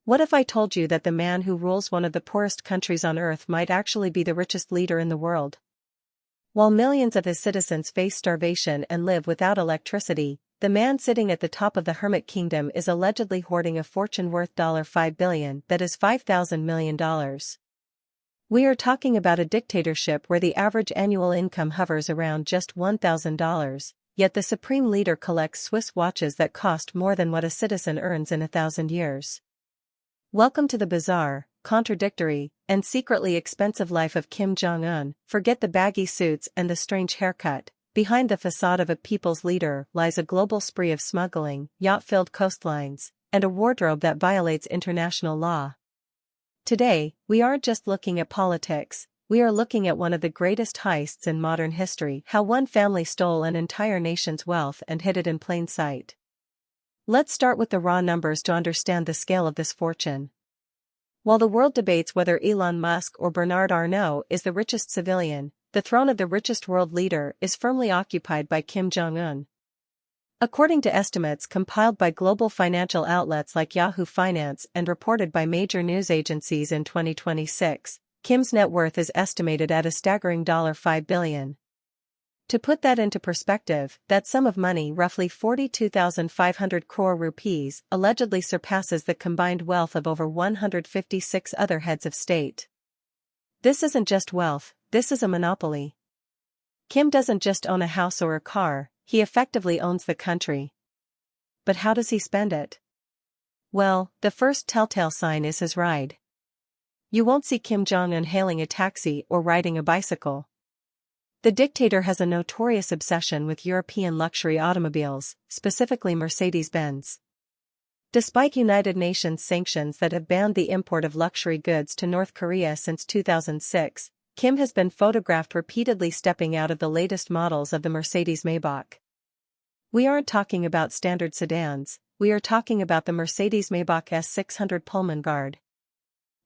What if I told you that the man who rules one of the poorest countries on earth might actually be the richest leader in the world? While millions of his citizens face starvation and live without electricity, the man sitting at the top of the Hermit Kingdom is allegedly hoarding a fortune worth $5 billion, that is $5,000 million. We are talking about a dictatorship where the average annual income hovers around just $1,000, yet the supreme leader collects Swiss watches that cost more than what a citizen earns in 1,000 years. Welcome to the bizarre, contradictory, and secretly expensive life of Kim Jong Un. Forget the baggy suits and the strange haircut. Behind the facade of a people's leader lies a global spree of smuggling, yacht-filled coastlines, and a wardrobe that violates international law. Today, we aren't just looking at politics, we are looking at one of the greatest heists in modern history, how one family stole an entire nation's wealth and hid it in plain sight. Let's start with the raw numbers to understand the scale of this fortune. While the world debates whether Elon Musk or Bernard Arnault is the richest civilian, the throne of the richest world leader is firmly occupied by Kim Jong Un. According to estimates compiled by global financial outlets like Yahoo Finance and reported by major news agencies in 2026, Kim's net worth is estimated at a staggering $5 billion. To put that into perspective, that sum of money, roughly 42,500 crore rupees, allegedly surpasses the combined wealth of over 156 other heads of state. This isn't just wealth, this is a monopoly. Kim doesn't just own a house or a car, he effectively owns the country. But how does he spend it? Well, the first telltale sign is his ride. You won't see Kim Jong Un hailing a taxi or riding a bicycle. The dictator has a notorious obsession with European luxury automobiles, specifically Mercedes-Benz. Despite United Nations sanctions that have banned the import of luxury goods to North Korea since 2006, Kim has been photographed repeatedly stepping out of the latest models of the Mercedes Maybach. We aren't talking about standard sedans, we are talking about the Mercedes Maybach S600 Pullman Guard.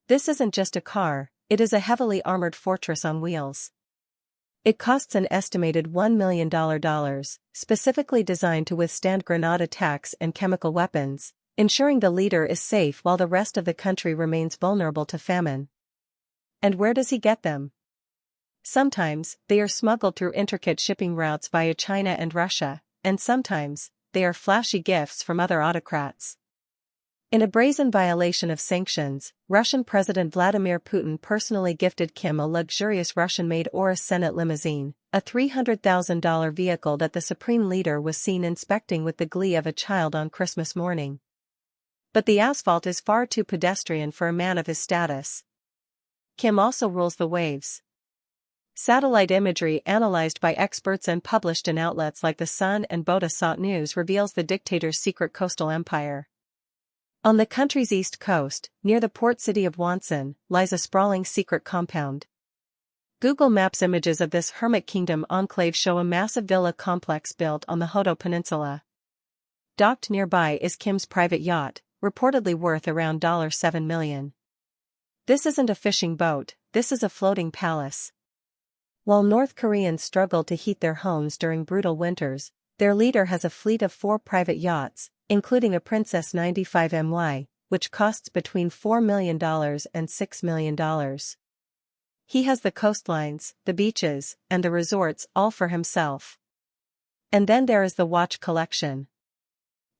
This isn't just a car, it is a heavily armored fortress on wheels. It costs an estimated $1 million, specifically designed to withstand grenade attacks and chemical weapons, ensuring the leader is safe while the rest of the country remains vulnerable to famine. And where does he get them? Sometimes, they are smuggled through intricate shipping routes via China and Russia, and sometimes, they are flashy gifts from other autocrats. In a brazen violation of sanctions, Russian President Vladimir Putin personally gifted Kim a luxurious Russian-made Urus Senate limousine, a $300,000 vehicle that the supreme leader was seen inspecting with the glee of a child on Christmas morning. But the asphalt is far too pedestrian for a man of his status. Kim also rules the waves. Satellite imagery analyzed by experts and published in outlets like The Sun and Bodisat News reveals the dictator's secret coastal empire. On the country's east coast, near the port city of Wonsan, lies a sprawling secret compound. Google Maps images of this Hermit Kingdom enclave show a massive villa complex built on the Hodo Peninsula. Docked nearby is Kim's private yacht, reportedly worth around $7 million. This isn't a fishing boat, this is a floating palace. While North Koreans struggle to heat their homes during brutal winters, their leader has a fleet of 4 private yachts, including a Princess 95My, which costs between $4 million and $6 million. He has the coastlines, the beaches, and the resorts all for himself. And then there is the watch collection.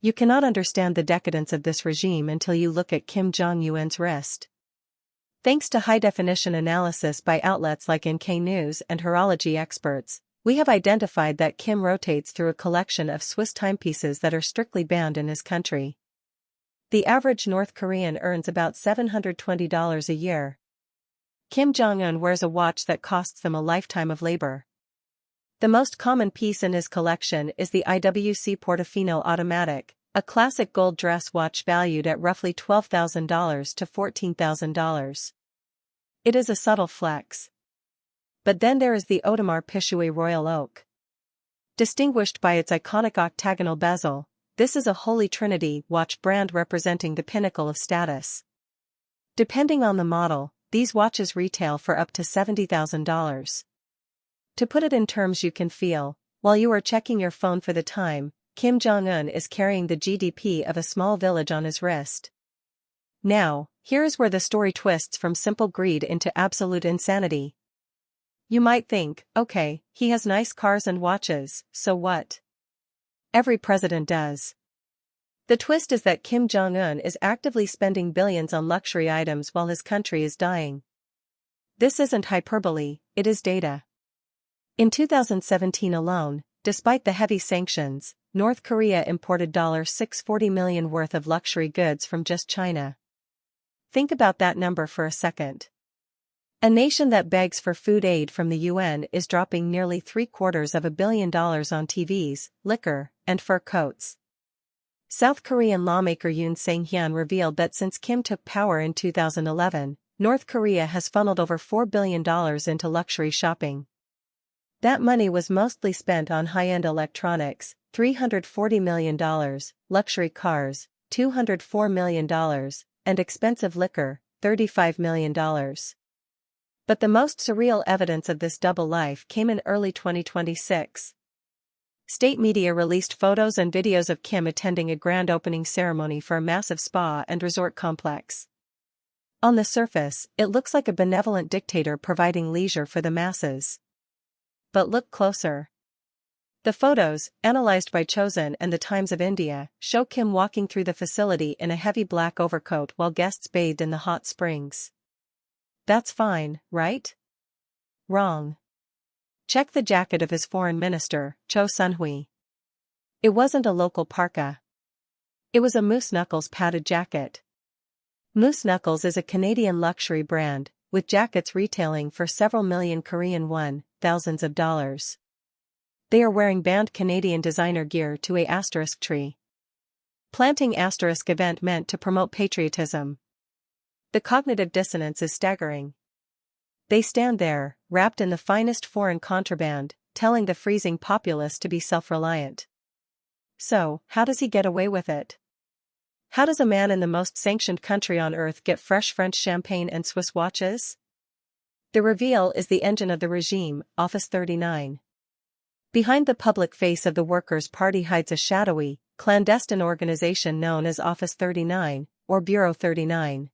You cannot understand the decadence of this regime until you look at Kim Jong Un's wrist. Thanks to high-definition analysis by outlets like NK News and horology experts, we have identified that Kim rotates through a collection of Swiss timepieces that are strictly banned in his country. The average North Korean earns about $720 a year. Kim Jong Un wears a watch that costs them a lifetime of labor. The most common piece in his collection is the IWC Portofino Automatic, a classic gold dress watch valued at roughly $12,000 to $14,000. It is a subtle flex. But then there is the Audemars Piguet Royal Oak. Distinguished by its iconic octagonal bezel, this is a holy trinity watch brand representing the pinnacle of status. Depending on the model, these watches retail for up to $70,000. To put it in terms you can feel, while you are checking your phone for the time, Kim Jong Un is carrying the GDP of a small village on his wrist. Now, here's where the story twists from simple greed into absolute insanity. You might think, okay, he has nice cars and watches, so what? Every president does. The twist is that Kim Jong Un is actively spending billions on luxury items while his country is dying. This isn't hyperbole, it is data. In 2017 alone, despite the heavy sanctions, North Korea imported $640 million worth of luxury goods from just China. Think about that number for a second. A nation that begs for food aid from the UN is dropping nearly $750 million on TVs, liquor, and fur coats. South Korean lawmaker Yoon Sang-hyun revealed that since Kim took power in 2011, North Korea has funneled over $4 billion into luxury shopping. That money was mostly spent on high-end electronics, $340 million, luxury cars, $204 million, and expensive liquor, $35 million. But the most surreal evidence of this double life came in early 2026. State media released photos and videos of Kim attending a grand opening ceremony for a massive spa and resort complex. On the surface, it looks like a benevolent dictator providing leisure for the masses. But look closer. The photos, analyzed by Chosen and the Times of India, show Kim walking through the facility in a heavy black overcoat while guests bathed in the hot springs. That's fine, right? Wrong. Check the jacket of his foreign minister, Cho Sun-hui. It wasn't a local parka. It was a Moose Knuckles padded jacket. Moose Knuckles is a Canadian luxury brand, with jackets retailing for several million Korean won, thousands of dollars. They are wearing banned Canadian designer gear to a * tree. Planting * event meant to promote patriotism. The cognitive dissonance is staggering. They stand there, wrapped in the finest foreign contraband, telling the freezing populace to be self-reliant. So, how does he get away with it? How does a man in the most sanctioned country on earth get fresh French champagne and Swiss watches? The reveal is the engine of the regime, Office 39. Behind the public face of the Workers' Party hides a shadowy, clandestine organization known as Office 39, or Bureau 39.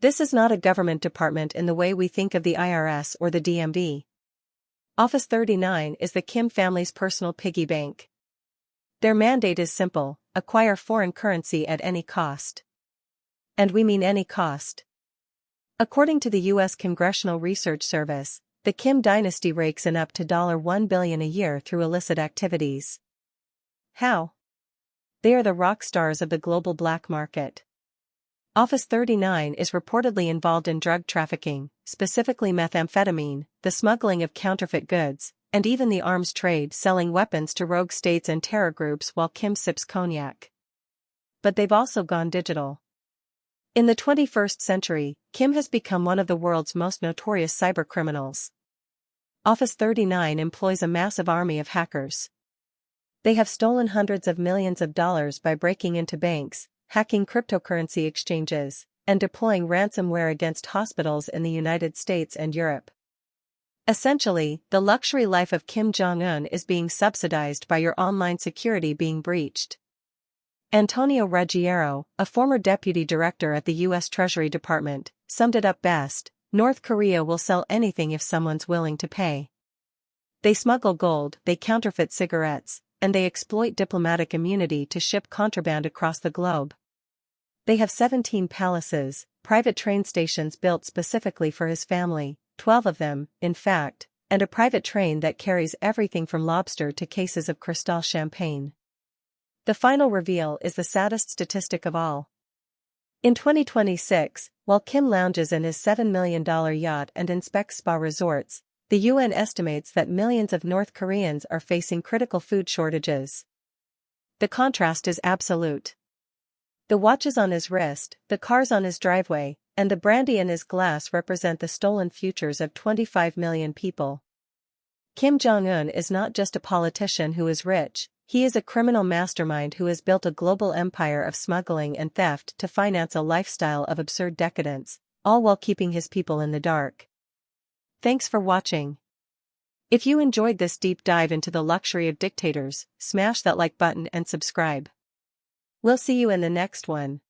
This is not a government department in the way we think of the IRS or the DMV. Office 39 is the Kim family's personal piggy bank. Their mandate is simple: acquire foreign currency at any cost. And we mean any cost. According to the U.S. Congressional Research Service, the Kim dynasty rakes in up to $1 billion a year through illicit activities. How? They are the rock stars of the global black market. Office 39 is reportedly involved in drug trafficking, specifically methamphetamine, the smuggling of counterfeit goods, and even the arms trade, selling weapons to rogue states and terror groups while Kim sips cognac. But they've also gone digital. In the 21st century, Kim has become one of the world's most notorious cybercriminals. Office 39 employs a massive army of hackers. They have stolen hundreds of millions of dollars by breaking into banks, hacking cryptocurrency exchanges, and deploying ransomware against hospitals in the United States and Europe. Essentially, the luxury life of Kim Jong Un is being subsidized by your online security being breached. Antonio Ruggiero, a former deputy director at the U.S. Treasury Department, summed it up best: North Korea will sell anything if someone's willing to pay. They smuggle gold, they counterfeit cigarettes, and they exploit diplomatic immunity to ship contraband across the globe. They have 17 palaces, private train stations built specifically for his family, 12 of them, in fact, and a private train that carries everything from lobster to cases of Cristal champagne. The final reveal is the saddest statistic of all. In 2026, while Kim lounges in his $7 million yacht and inspects spa resorts, the UN estimates that millions of North Koreans are facing critical food shortages. The contrast is absolute. The watches on his wrist, the cars on his driveway, and the brandy in his glass represent the stolen futures of 25 million people. Kim Jong Un is not just a politician who is rich, he is a criminal mastermind who has built a global empire of smuggling and theft to finance a lifestyle of absurd decadence, all while keeping his people in the dark. Thanks for watching. If you enjoyed this deep dive into the luxury of dictators, smash that like button and subscribe. We'll see you in the next one.